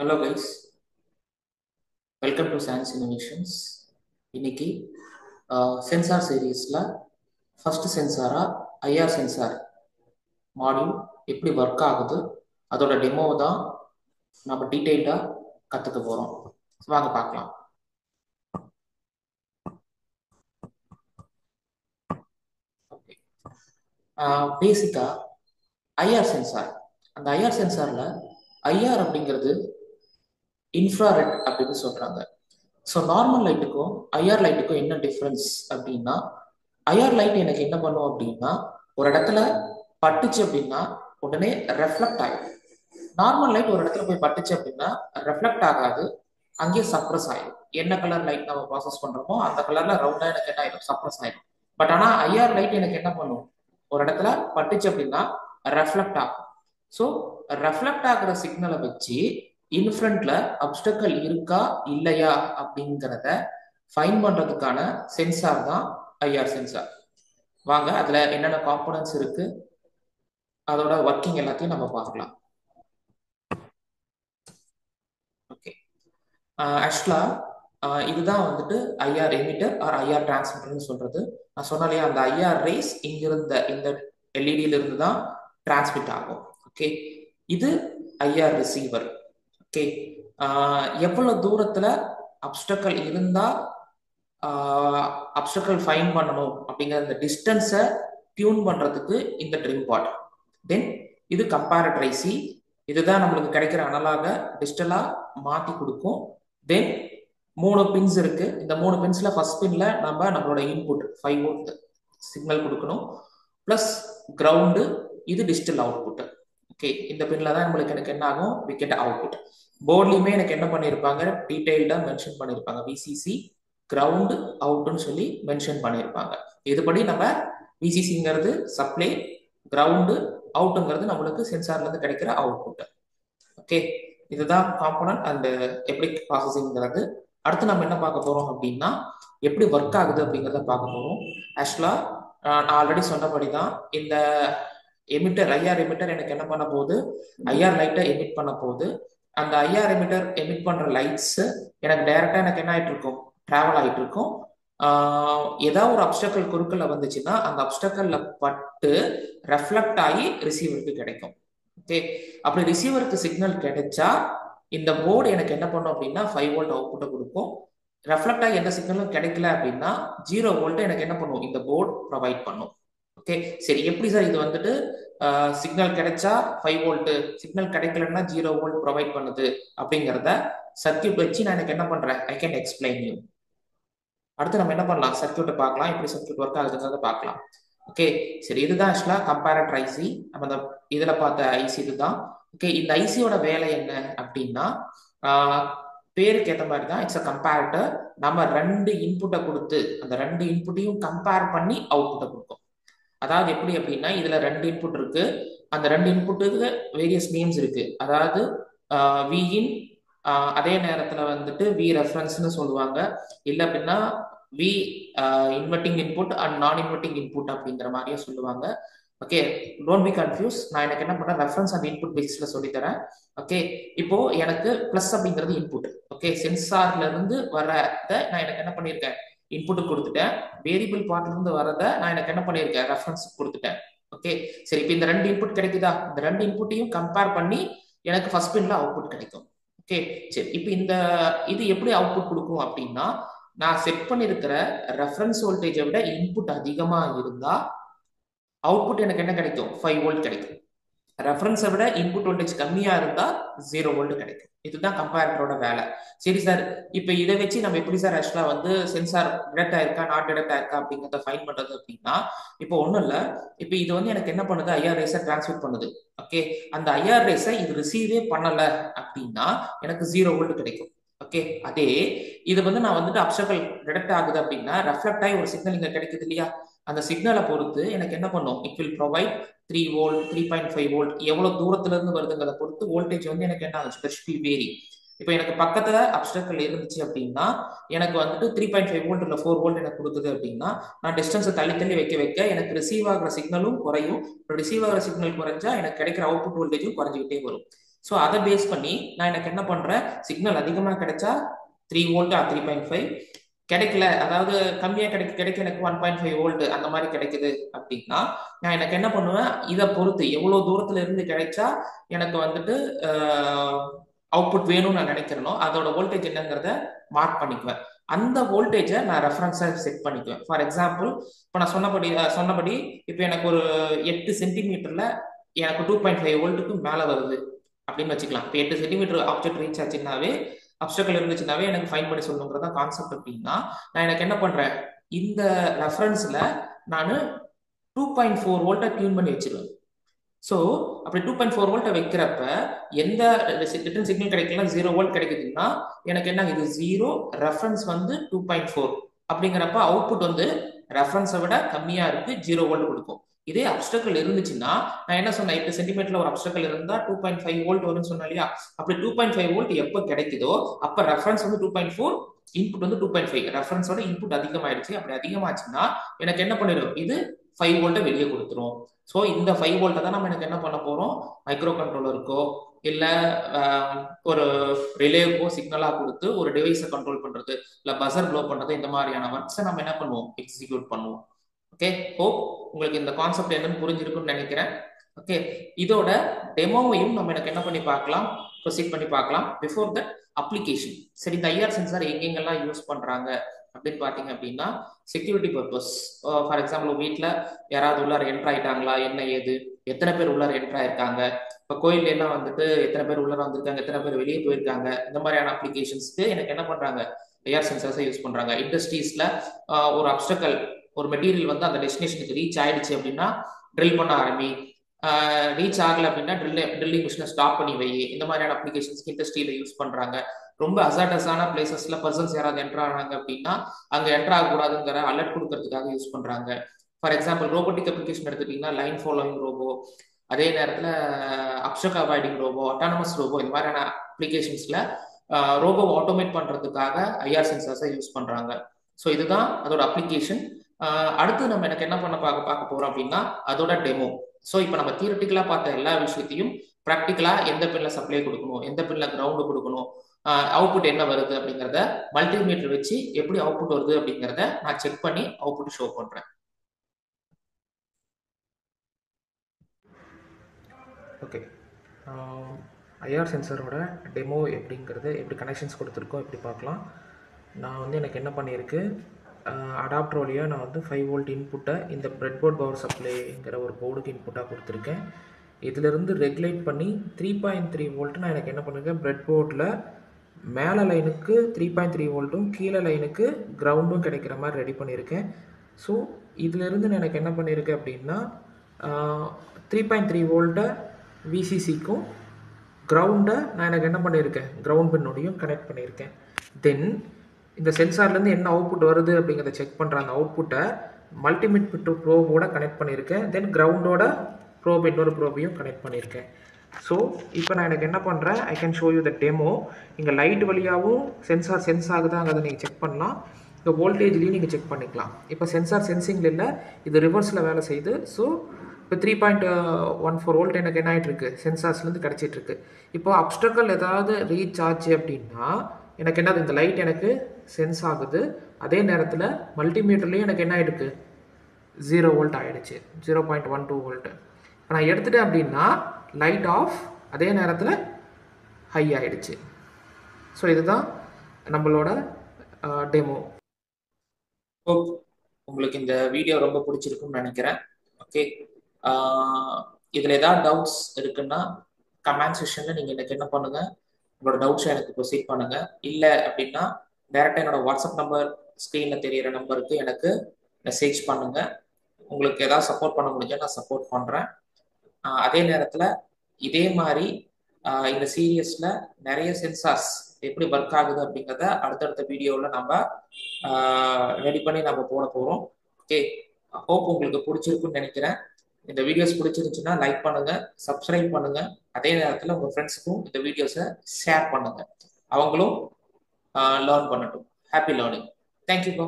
Hello guys, welcome to Science Innovations. இன்னைக்கு sensor சீரீஸில் first சென்சாரா IR sensor module எப்படி work ஆகுது அதோட டெமோவை தான் நம்ம டீட்டெயில்டாக கற்றுக்க போகிறோம். வாங்க பார்க்கலாம். ஓகே, பேசிக்காக ஐஆர் சென்சார், அந்த ஐஆர் சென்சாரில் ஐஆர் அப்படிங்கிறது இன்ஃப்ராரெட் அப்படின்னு சொல்கிறாங்க. ஸோ நார்மல் லைட்டுக்கும் ஐஆர் லைட்டுக்கும் என்ன டிஃப்ரென்ஸ் அப்படின்னா, ஐஆர் லைட் எனக்கு என்ன பண்ணும் அப்படின்னா, ஒரு இடத்துல பட்டுச்சு அப்படின்னா உடனே ரெஃப்ளெக்ட் ஆகும். நார்மல் லைட் ஒரு இடத்துல போய் பட்டுச்சு அப்படின்னா ரெஃப்ளெக்ட் ஆகாது, அங்கேயே சப்ரஸ் ஆயிடும். என்ன கலர் லைட் நம்ம ப்ராசஸ் பண்றோமோ அந்த கலர்ல ரவுண்டா எனக்கு என்ன ஆயிடும், சப்ரஸ் ஆயிடும். பட் ஆனா ஐஆர் லைட் எனக்கு என்ன பண்ணும், ஒரு இடத்துல பட்டுச்சு அப்படின்னா ரெஃப்ளெக்ட் ஆகும். ஸோ ரெஃப்ளெக்ட் ஆகிற சிக்னலை வச்சு இன்ஃப்ரண்ட்ல அப்டக்கல் இருக்கா இல்லையா அப்படிங்கிறத ஃபைன் பண்றதுக்கான சென்சார் தான் ஐஆர் சென்சார். வாங்க அதுல என்னென்ன காம்போனன்ட்ஸ் இருக்கு, அதோட ஒர்க்கிங் எல்லாத்தையும் நம்ம பார்க்கலாம். ஓகே, ஆக்சுவலா இதுதான் வந்துட்டு ஐஆர் எமிட்டர் ஆர் ஐஆர் டிரான்ஸ்மிட்டர்னு சொல்றது. நான் சொன்னாலே அந்த ஐஆர் ரேஸ் இங்கிருந்த இந்த எல்இடியில இருந்து தான் டிரான்ஸ்மிட் ஆகும். ஓகே, இது ஐஆர் ரிசீவர். ஓகே, எவ்வளவு தூரத்துல அப்டக்கல் இருந்தா அப்டக்கல் ஃபைன் பண்ணணும் அப்படிங்கிற அந்த டிஸ்டன்ஸை டியூன் பண்றதுக்கு இந்த ட்ரிம் பாட். தென் இது கம்பேரட்டர் ஐசி, இதுதான் நம்மளுக்கு கிடைக்கிற அனலாக டிஜிட்டலா மாத்தி கொடுக்கும். தென் 3 பின்ஸ் இருக்கு. இந்த 3 பின்ஸ்ல ஃபர்ஸ்ட் பின்ல நம்மளோட இன்புட் 5 வோல்ட் சிக்னல் கொடுக்கணும், பிளஸ் கிரவுண்டு, இது டிஜிட்டல் அவுட்புட். ஓகே, இந்த பின்ல தான் நம்மளுக்கு எனக்கு என்ன ஆகும், விக்கெட் அவுட்புட். போர்ட்லயுமே எனக்கு என்ன பண்ணியிருப்பாங்க, டீடைல்டா மென்ஷன் பண்ணியிருப்பாங்க, விசிசி கிரவுண்ட் அவுட்னு சொல்லி மென்ஷன் பண்ணியிருப்பாங்க. இதுபடி நம்ம விசிசிங்கிறது சப்ளை, கிரவுண்டு, அவுட்டுங்கிறது நம்மளுக்கு சென்சார்ல இருந்து கிடைக்கிற அவுட்புட். ஓகே, இதுதான் காம்போனன்ட் அண்ட் எப்படி ப்ராசஸிங்கிறது. அடுத்து நம்ம என்ன பார்க்க போறோம் அப்படின்னா, எப்படி ஒர்க் ஆகுது அப்படிங்கிறத பார்க்க போறோம். ஆக்சுவலா நான் ஆல்ரெடி சொன்னபடி தான் இந்த எமிட்டர், ஐஆர் எமிட்டர் எனக்கு என்ன பண்ண போகுது, ஐஆர் லைட்டை எமிட் பண்ண போகுது. அந்த ஐஆர் எமிட்டர் எமிட் பண்ற லைட்ஸ் எனக்கு டைரக்டா எனக்கு என்ன ஆயிட்டு இருக்கும், டிராவல் ஆயிட்டு இருக்கும். ஏதாவது ஒரு அப்டக்கல் குறுக்கல்ல வந்துச்சுன்னா அந்த அப்டக்கல்ல பட்டு ரெஃப்ளெக்ட் ஆகி ரிசீவருக்கு கிடைக்கும். ஓகே, அப்படி ரிசீவருக்கு சிக்னல் கிடைச்சா இந்த போர்டு எனக்கு என்ன பண்ணும் அப்படின்னா 5 வோல்ட் அவுட்புட்டை கொடுக்கும். ரெஃப்ளெக்ட் ஆகி எந்த சிக்னலும் கிடைக்கல அப்படின்னா 0 வோல்ட் எனக்கு என்ன பண்ணும், இந்த போர்டு ப்ரொவைட் பண்ணும். ஓகே, சரி, எப்படி சார் இது வந்துட்டு சிக்னல் கிடைச்சா 5 வோல்ட், சிக்னல் கிடைக்கலன்னா 0 வோல்ட் ப்ரொவைட் பண்ணுது அப்படிங்கிறத சர்க்கியூட் வச்சு நான் எனக்கு என்ன பண்றேன், ஐ கேன் எக்ஸ்பிளைன் யூ. அடுத்து நம்ம என்ன பண்ணலாம், சர்க்கியூட்டை பார்க்கலாம், எப்படி சர்க்கியூட் ஒர்க் ஆகுதுங்கிறத பார்க்கலாம். ஓகே, சரி, இதுதான் ஆக்சுவலா கம்பேரட்டர் ஐசி. நம்ம இந்த இதுல பார்த்த ஐசி இதுதான். ஓகே, இந்த ஐசியோட வேலை என்ன அப்படின்னா, பேருக்கு ஏற்ற மாதிரி தான், இட்ஸ் அ கம்பேரட்டர். நம்ம 2 இன்புட்டை கொடுத்து அந்த 2 இன்புட்டையும் கம்பேர் பண்ணி அவுட்புட்டை கொடுக்கும். அதாவது எப்படி அப்படின்னா, இதுல 2 இன்புட் இருக்கு, அந்த 2 இன்புட்டுக்கு வேரியஸ் நேம்ஸ் இருக்கு. அதாவது விஇன், அதே நேரத்துல வந்துட்டு வி ரெஃபரன்ஸ்னு சொல்லுவாங்க, இல்லை அப்படின்னா வி இன்வெர்ட்டிங் இன்புட் அண்ட் நான் இன்வெர்ட்டிங் இன்புட் அப்படிங்கிற மாதிரியே சொல்லுவாங்க. Okay, don't be confuse. நான் எனக்கு என்ன பண்றேன், ரெஃபரன்ஸ் அண்ட் இன்புட் பேசிஸ்ல சொல்லித்தரேன். ஓகே, இப்போ எனக்கு பிளஸ் அப்படிங்கிறது இன்புட். ஓகே, சென்சார்ல இருந்து வரத நான் எனக்கு என்ன பண்ணியிருக்கேன், இன்புட் கொடுத்துட்டேன். வேரியபிள் பார்ட்ல இருந்து வரத நான் எனக்கு என்ன பண்ணியிருக்கேன், ரெஃபரன்ஸ் கொடுத்துட்டேன். ஓகே, சரி, இப்போ இந்த 2 இன்புட் கிடைக்குதா, இந்த 2 இன்புட்டையும் கம்பேர் பண்ணி எனக்கு ஃபர்ஸ்ட் பின்ல அவுட்புட் கிடைக்கும். ஓகே, சரி, இப்போ இந்த இது எப்படி அவுட்புட் கொடுக்கும் அப்படின்னா, நான் செட் பண்ணியிருக்கிற ரெஃபரன்ஸ் வோல்டேஜை விட இன்புட் அதிகமா இருந்தா அவுட்புட் எனக்கு என்ன கிடைக்கும், 5 வோல்ட் கிடைக்கும். ரெஃபரன்ஸை விட இன்புட் வோல்டேஜ் கம்மியா இருந்தா 0 வோல்ட் கிடைக்கும். இதுதான் கம்பேரட்டரோட வேலை. சரி சார், இப்போ இதை வச்சு நம்ம எப்படி சார் ஆக்சுவலா வந்து சென்சார் டிடெக்ட் ஆயிருக்கா நாட் டிடெக்ட் ஆயிருக்கா அப்படிங்கிறத ஃபைன் பண்றது அப்படின்னா, இப்போ ஒன்றும் இல்லை, இப்போ இது வந்து எனக்கு என்ன பண்ணுது, ஐஆர் ரேஸை டிரான்ஸ்மிட் பண்ணுது. ஓகே, அந்த ஐஆர் ரேஸை இது ரிசீவே பண்ணல அப்படின்னா எனக்கு 0 வோல்ட் கிடைக்கும். ஓகே, அதே இது வந்து நான் வந்துட்டு அப்டக்கல் டிடெக்ட் ஆகுது அப்படின்னா ரெஃப்ளெக்ட் ஆகி ஒரு சிக்னல் இங்க கிடைக்குது இல்லையா, அந்த சிக்னலை பொறுத்து எனக்கு என்ன பண்ணும், it will provide 3 volt 3.5 volt, எவ்வளவு தூரத்துல இருந்து வருதுங்கிறத பொறுத்து வோல்டேஜ் வந்து எனக்கு என்ன ஆகுது, ஸ்பெசிஃபி வேரி. இப்போ எனக்கு பக்கத்துல அப்டக்கல் இருந்துச்சு அப்படின்னா எனக்கு வந்துட்டு 3.5 வோல்ட் இல்லை 4 வோல்ட் எனக்கு கொடுக்குது அப்படின்னா நான் டிஸ்டன்ஸை தள்ளி தள்ளி வைக்க வைக்க எனக்கு ரிசீவ் ஆகிற சிக்னலும் குறையும். ரிசீவ் ஆகிற சிக்னல் குறைஞ்சா எனக்கு கிடைக்கிற அவுட்புட் வோல்டேஜும் குறைஞ்சிக்கிட்டே வரும். ஸோ அதை பேஸ் பண்ணி நான் எனக்கு என்ன பண்றேன், சிக்னல் அதிகமாக கிடைச்சா 3 வோல்ட் 3.5, கிடைக்கல அதாவது கம்மியா கிடைக்க எனக்கு 1.5 வோல்ட் அந்த மாதிரி கிடைக்குது அப்படின்னா நான் எனக்கு என்ன பண்ணுவேன், இதை பொறுத்து எவ்வளவு தூரத்துல இருந்து கிடைச்சா எனக்கு வந்துட்டு அவுட்புட் வேணும்னு நான் நினைக்கிறேனோ அதோட வோல்டேஜ் என்னங்கிறத மார்க் பண்ணிக்குவேன். அந்த வோல்டேஜை நான் ரெஃபரன்ஸா செட் பண்ணிக்குவேன். ஃபார் எக்ஸாம்பிள் இப்போ நான் சொன்னபடி இப்போ எனக்கு ஒரு 8 சென்டிமீட்டர்ல எனக்கு 2.5 வோல்ட்டுக்கு மேல வருது அப்படின்னு வச்சுக்கலாம். இப்போ 8 சென்டிமீட்டர் ஆப்ஜெக்ட் ரீச் ஆச்சுன்னாவே, அப்டக்கல் இருந்துச்சுன்னாவே எனக்கு ஃபைன் பண்ணி சொல்லணுங்கிறதா கான்செப்ட். அப்படின்னா நான் எனக்கு என்ன பண்றேன், இந்த ரெஃபரன்ஸ்ல நான் 2.4 வோல்ட்டை டியூன் பண்ணி வச்சிருவேன். ஸோ அப்படி 2.4 வோல்ட்டை வைக்கிறப்ப எந்த ரிட்டர்ன் சிக்னல் கிடைக்கலாம், 0 வோல்ட் கிடைக்குதுன்னா எனக்கு என்ன இது 0, ரெஃபரன்ஸ் வந்து 2.4 அப்படிங்கிறப்ப அவுட்புட் வந்து ரெஃபரன்ஸை விட கம்மியா இருக்கு, 0 வோல்ட் கொடுக்கும். இதே அப்டக்கல் இருந்துச்சுன்னா நான் என்ன சொன்னேன், 8 சென்டிமீட்டர்ல ஒரு அப்டக்கல் இருந்தா 2.5 வோல்ட் வரும்னு சொன்னேன் இல்லையா. அப்படி 2.5 வோல்ட் எப்போ கிடைக்குதோ அப்ப ரெஃபரன்ஸ் வந்து 2.4, இன்புட் வந்து 2.5, ரெஃபரன்ஸோட இன்புட் அதிகமாயிடுச்சு. அப்படி அதிகமாச்சுன்னா எனக்கு என்ன பண்ணிடும், இது 5 வோல்ட்டை வெளியே கொடுத்துரும். ஸோ இந்த 5 வோல்ட்டை தான் நம்ம எனக்கு என்ன பண்ண போறோம், மைக்ரோ கண்ட்ரோலருக்கோ இல்ல ஒரு ரிலேவுக்கோ சிக்னலா கொடுத்து ஒரு டிவைஸை கண்ட்ரோல் பண்றது இல்ல பஸர் ப்ளோ பண்றது, இந்த மாதிரியான ஒர்க்ஸை நம்ம என்ன பண்ணுவோம், எக்ஸிக்யூட் பண்ணுவோம். ஓகே, ஹோப் உங்களுக்கு இந்த கான்செப்ட் என்னன்னு புரிஞ்சிருக்குன்னு நினைக்கிறேன். ஓகே, இதோட டெமோவையும் நம்ம எனக்கு என்ன பண்ணி பார்க்கலாம், ப்ரொசீட் பண்ணி பார்க்கலாம். Before that application. சரி, இந்த ஐஆர் சென்சார் எங்கெங்கெல்லாம் யூஸ் பண்றாங்க அப்படின்னு பாத்தீங்க அப்படின்னா, செக்யூரிட்டி பர்பஸ். ஃபார் எக்ஸாம்பிள் வீட்டில் யாராவது உள்ளார என்டர் ஆயிட்டாங்களா, என்ன ஏது, எத்தனை பேர் உள்ளார என்டர் ஆயிருக்காங்க, இப்போ கோயில் எல்லாம் வந்துட்டு எத்தனை பேர் உள்ளார வந்திருக்காங்க, எத்தனை பேர் வெளியே போயிருக்காங்க, இந்த மாதிரியான அப்ளிகேஷன்ஸ்க்கு எனக்கு என்ன பண்றாங்க, ஐஆர் சென்சார்ஸை யூஸ் பண்றாங்க. இண்டஸ்ட்ரீஸ்ல ஒரு அப்டக்கல், ஒரு மெட்டீரியல் வந்து அந்த டெஸ்டினேஷனுக்கு ரீச் ஆயிடுச்சு அப்படின்னா ட்ரில் பண்ண ஆரம்பி, ரீச் ஆகல அப்படின்னா ட்ரில்லிங் மிஷினை ஸ்டாப் பண்ணி வை, இந்த மாதிரியான அப்ளிகேஷன்ஸ்க்கு இண்டஸ்ட்ரியில யூஸ் பண்றாங்க. ரொம்ப அசாட்டஸான பிளேசஸ்ல பர்சன்ஸ் யாராவது என்டர் ஆனாங்க அப்படின்னா அங்க என்டர் ஆகக்கூடாதுங்கிற அலர்ட் கொடுக்கறதுக்காக யூஸ் பண்றாங்க. ஃபார் எக்ஸாம்பிள் ரோபோட்டிக் அப்ளிகேஷன் எடுத்துட்டீங்கன்னா லைன் ஃபாலோயிங் ரோபோ, அதே நேரத்தில் obstruct avoiding robo, autonomous robo, இந்த மாதிரியான அப்ளிகேஷன்ஸ்ல ரோபோ ஆட்டோமேட் பண்றதுக்காக ஐஆர் சென்சார்ஸை யூஸ் பண்றாங்க. ஸோ இதுதான் அதோட அப்ளிகேஷன். அடுத்து நம்ம எனக்கு என்ன பண்ண பார்க்க போறோம் அப்படின்னா அதோட டெமோ. ஸோ இப்போ நம்ம தியரட்டிக்கலா பார்த்த எல்லா விஷயத்தையும் ப்ராக்டிக்கலா எந்த பின்ல சப்ளை கொடுக்கணும், எந்த பின்ல கிரவுண்டு கொடுக்கணும், அவுட்புட் என்ன வருது அப்படிங்கிறத மல்டிமீட்டர் வச்சு எப்படி அவுட்புட் வருது அப்படிங்கிறத நான் செக் பண்ணி அவுட்புட் ஷோ பண்றேன். ஓகே, ஐஆர் சென்சரோட டெமோ எப்படிங்கிறது, எப்படி கனெக்ஷன்ஸ் கொடுத்துருக்கோம் எப்படி பார்க்கலாம். நான் வந்து எனக்கு என்ன பண்ணியிருக்கு, அடாப்டர் வழியாக நான் வந்து 5 வோல்ட் இன்புட்டை இந்த பிரெட்போர்ட் பவர் சப்ளைங்கிற ஒரு போர்டுக்கு இன்புட்டாக கொடுத்துருக்கேன். இதிலிருந்து ரெகுலேட் பண்ணி 3.3 வோல்ட் நான் எனக்கு என்ன பண்ணியிருக்கேன், பிரெட்போர்டில் மேலே லைனுக்கு 3.3 வோல்ட்டும் கீழே லைனுக்கு கிரவுண்டும் கிடைக்கிற மாதிரி ரெடி பண்ணியிருக்கேன். ஸோ இதிலிருந்து நான் எனக்கு என்ன பண்ணியிருக்கேன் அப்படின்னா 3.3 வோல்ட்டை விசிசிக்கும் கிரவுண்டை நான் எனக்கு என்ன பண்ணியிருக்கேன், கிரவுண்ட் பின்னோடையும் கனெக்ட் பண்ணியிருக்கேன். தென் இந்த சென்சார்லேருந்து என்ன அவுட்புட் வருது அப்படிங்கிறத செக் பண்ணுற அந்த அவுட்புட்டை மல்டிமீட்டர் ப்ரோபோட கனெக்ட் பண்ணியிருக்கேன். தென் கிரவுண்டோட ப்ரோப் இன்னொரு ப்ரோபையும் கனெக்ட் பண்ணியிருக்கேன். ஸோ இப்போ நான் எனக்கு என்ன பண்ணுறேன், I can show you the demo. இங்கே லைட் வழியாகவும் சென்சார் சென்ஸ் ஆகுதாங்கிறத நீங்கள் செக் பண்ணலாம். இங்கே வோல்டேஜ்லேயும் நீங்கள் செக் பண்ணிக்கலாம். இப்போ சென்சார் சென்சிங்கில் இல்லை, இது ரிவர்ஸில் வேலை செய்யுது. ஸோ இப்போ 3.14 வோல்ட் எனக்கு என்ன ஆகிட்டுருக்கு, சென்சார்ஸ்லேருந்து கிடச்சிட்ருக்கு. இப்போ அப்டக்கல் ஏதாவது ரீச் ஆச்சு அப்படின்னா எனக்கு என்னது, இந்த லைட் எனக்கு சென்ஸ் ஆகுது. அதே நேரத்தில் மல்டிமீட்டர்லேயும் எனக்கு என்ன ஆகிடுக்கு, 0 வோல்ட் ஆகிடுச்சு, 0.12 வோல்ட். இப்போ நான் எடுத்துட்டேன் அப்படின்னா லைட் ஆஃப், அதே நேரத்தில் ஹை ஆகிடுச்சு. ஸோ இதுதான் நம்மளோட டெமோ. உங்களுக்கு இந்த வீடியோ ரொம்ப பிடிச்சிருக்குன்னு நினைக்கிறேன். ஓகே, இதில் ஏதாவது டவுட்ஸ் இருக்குன்னா கமெண்ட் செக்ஷனில் நீங்கள் எனக்கு என்ன பண்ணுங்கள், உங்களோட டவுட்ஸை எனக்கு ப்ரொசீட் பண்ணுங்கள். இல்லை அப்படின்னா டைரெக்டாக என்னோட வாட்ஸ்அப் நம்பர் ஸ்க்ரீனில் தெரிகிற நம்பருக்கு எனக்கு மெசேஜ் பண்ணுங்கள். உங்களுக்கு ஏதாவது சப்போர்ட் பண்ண முடிஞ்சால் நான் சப்போர்ட் பண்ணுறேன். அதே நேரத்தில் இதே மாதிரி இந்த சீரியஸில் நிறைய சென்சார்ஸ் எப்படி ஒர்க் ஆகுது அப்படிங்கிறத அடுத்தடுத்த வீடியோவில் நம்ம ரெடி பண்ணி நம்ம போட போகிறோம். ஓகே, ஹோப் உங்களுக்கு பிடிச்சிருக்குன்னு நினைக்கிறேன். இந்த வீடியோஸ் பிடிச்சிருந்துச்சுன்னா லைக் பண்ணுங்க, சப்ஸ்கிரைப் பண்ணுங்க. அதே நேரத்தில் உங்கள் ஃப்ரெண்ட்ஸுக்கும் இந்த வீடியோஸை ஷேர் பண்ணுங்க, அவங்களும் லேர்ன் பண்ணட்டும். Happy learning. தேங்க்யூ.